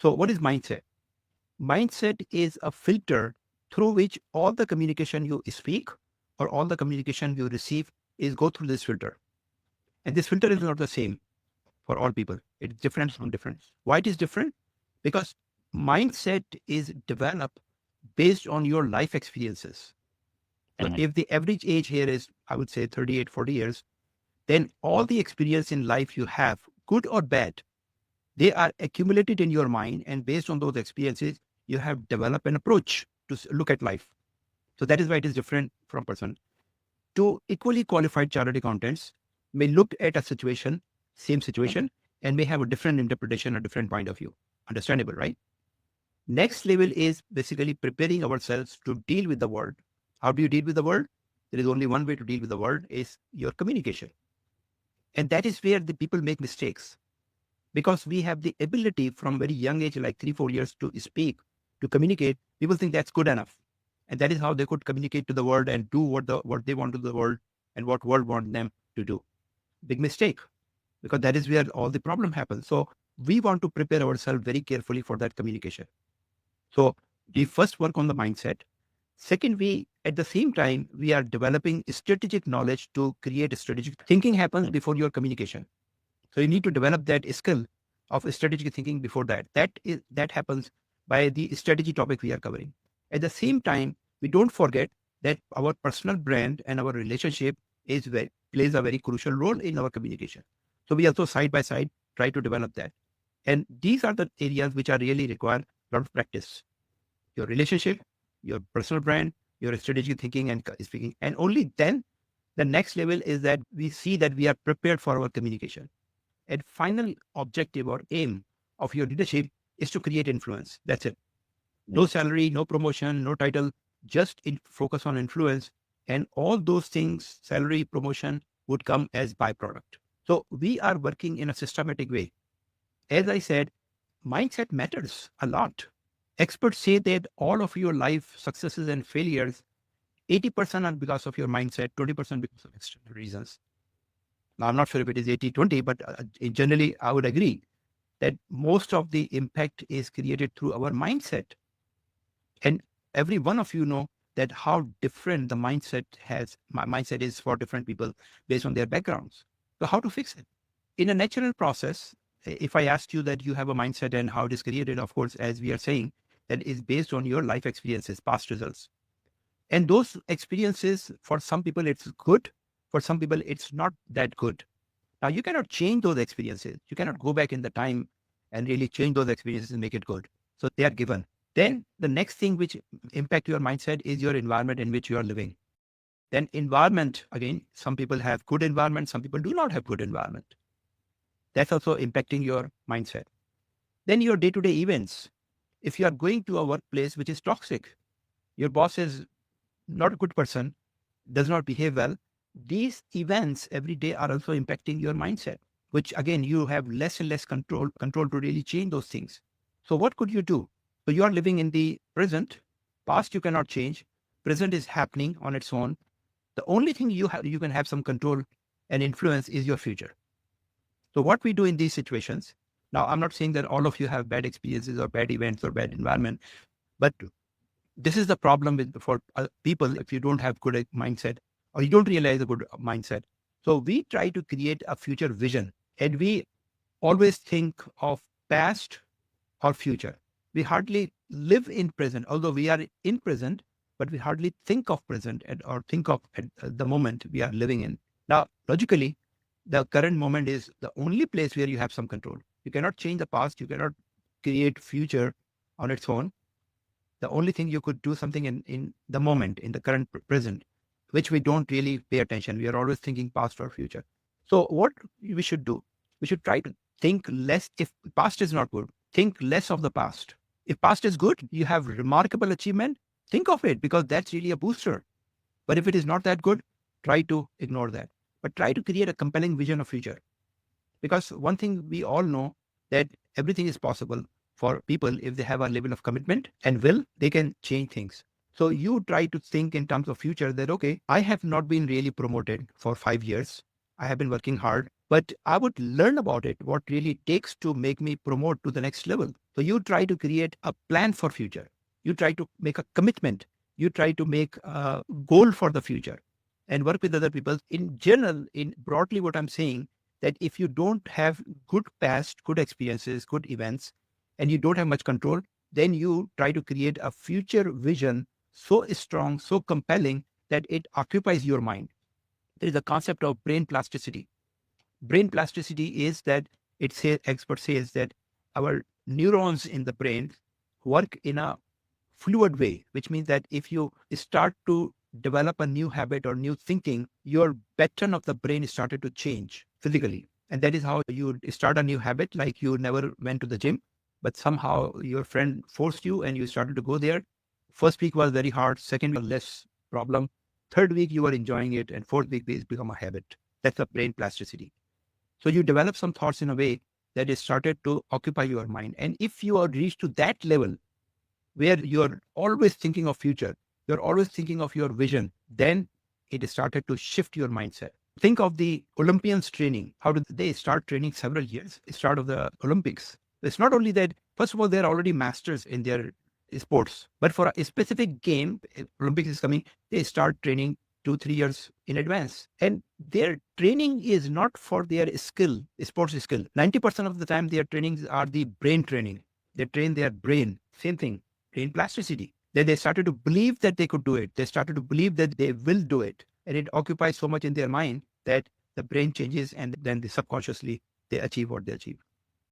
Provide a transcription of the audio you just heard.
So what is mindset? Mindset is a filter through which all the communication you speak or all the communication you receive is go through this filter. And this filter is not the same for all people. It's different from different. Why it is different? Because mindset is developed based on your life experiences. So if the average age here is, I would say 38, 40 years, then all the experience in life you have, good or bad, they are accumulated in your mind. And based on those experiences, you have developed an approach to look at life. So that is why it is different from person. Two equally qualified chartered accountants may look at a situation, same situation, and may have a different interpretation, a different point of view. Understandable, right? Next level is basically preparing ourselves to deal with the world. How do you deal with the world? There is only one way to deal with the world, is your communication. And that is where the people make mistakes. Because we have the ability from very young age, like 3-4 years, to speak, to communicate. People think that's good enough. And that is how they could communicate to the world and do what they want to the world and what world want them to do. Big mistake, because that is where all the problem happens. So we want to prepare ourselves very carefully for that communication. So we first work on the mindset. Second, at the same time, we are developing strategic knowledge to create a strategic thinking happens before your communication. So you need to develop that skill of strategic thinking before that. That happens by the strategy topic we are covering. At the same time, we don't forget that our personal brand and our relationship plays a very crucial role in our communication. So we also side by side try to develop that. And these are the areas which are really require a lot of practice. Your relationship, your personal brand, your strategic thinking and speaking. And only then the next level is that we see that we are prepared for our communication. And final objective or aim of your leadership is to create influence. That's it. No salary, no promotion, no title, just focus on influence. And all those things, salary, promotion, would come as byproduct. So we are working in a systematic way. As I said, mindset matters a lot. Experts say that all of your life successes and failures, 80% are because of your mindset, 20% because of external reasons. Now, I'm not sure if it is 80-20, but generally, I would agree that most of the impact is created through our mindset. And every one of you know that how different the mindset is for different people based on their backgrounds. So how to fix it? In a natural process, if I asked you that you have a mindset and how it is created, of course, as we are saying, that is based on your life experiences, past results. And those experiences, for some people, it's good. For some people, it's not that good. Now, you cannot change those experiences. You cannot go back in the time and really change those experiences and make it good. So they are given. Then the next thing which impact your mindset is your environment in which you are living. Then environment, again, some people have good environment, some people do not have good environment. That's also impacting your mindset. Then your day-to-day events. If you are going to a workplace which is toxic, your boss is not a good person, does not behave well, these events every day are also impacting your mindset, which again, you have less and less control to really change those things. So what could you do? So you are living in the present. Past you cannot change. Present is happening on its own. The only thing you can have some control and influence is your future. So what we do in these situations, now I'm not saying that all of you have bad experiences or bad events or bad environment, but this is the problem for people if you don't have good mindset or you don't realize a good mindset. So we try to create a future vision, and we always think of past or future. We hardly live in present, although we are in present, but we hardly think of present or think of the moment we are living in. Now, logically, the current moment is the only place where you have some control. You cannot change the past. You cannot create future on its own. The only thing you could do something in the moment, in the current present, which we don't really pay attention. We are always thinking past or future. So what we should do, we should try to think less. If past is not good, think less of the past. If past is good, you have remarkable achievement, think of it because that's really a booster. But if it is not that good, try to ignore that. But try to create a compelling vision of future. Because one thing we all know that everything is possible for people if they have a level of commitment and will, they can change things. So you try to think in terms of future that, okay, I have not been really promoted for 5 years. I have been working hard. but I would learn about it, what really takes to make me promote to the next level. So you try to create a plan for future. You try to make a commitment. You try to make a goal for the future and work with other people. In general, in broadly what I'm saying, that if you don't have good past, good experiences, good events, and you don't have much control, then you try to create a future vision so strong, so compelling that it occupies your mind. There is a concept of brain plasticity. Brain plasticity is that expert says that our neurons in the brain work in a fluid way, which means that if you start to develop a new habit or new thinking, your pattern of the brain started to change physically. And that is how you start a new habit, like you never went to the gym, but somehow your friend forced you and you started to go there. First week was very hard, second week less problem, third week you were enjoying it, and fourth week it's become a habit. That's a brain plasticity. So you develop some thoughts in a way that is started to occupy your mind. And if you are reached to that level where you're always thinking of future, you're always thinking of your vision, then it started to shift your mindset. Think of the Olympians training. How did they start training several years? The start of the Olympics. It's not only that, first of all, they're already masters in their sports, but for a specific game, Olympics is coming, they start training 2-3 years in advance. And their training is not for their skill, sports skill. 90% of the time, their trainings are the brain training. They train their brain. Same thing, brain plasticity. Then they started to believe that they could do it. They started to believe that they will do it. And it occupies so much in their mind that the brain changes and then they subconsciously they achieve what they achieve.